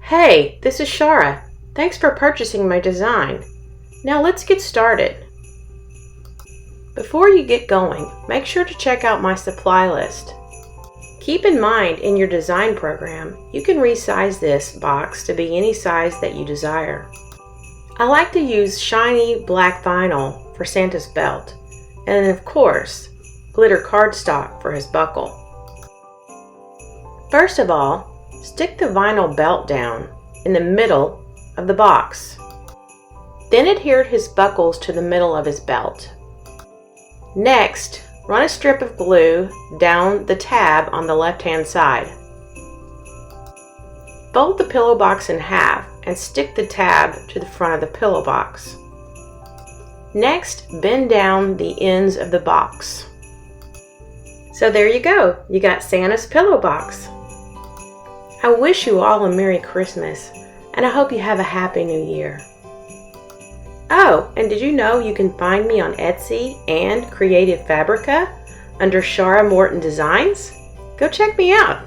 Hey, this is Shara. Thanks for purchasing my design. Now let's get started. Before you get going, make sure to check out my supply list. Keep in mind, in your design program, you can resize this box to be any size that you desire. I like to use shiny black vinyl for Santa's belt, and of course, glitter cardstock for his buckle. First of all, stick the vinyl belt down in the middle of the box. Then adhere his buckles to the middle of his belt. Next, run a strip of glue down the tab on the left-hand side. Fold the pillow box in half and stick the tab to the front of the pillow box. Next, bend down the ends of the box. So there you go, you got Santa's pillow box. I wish you all a Merry Christmas, and I hope you have a Happy New Year. Oh, and did you know you can find me on Etsy and Creative Fabrica under Shara Morton Designs? Go check me out.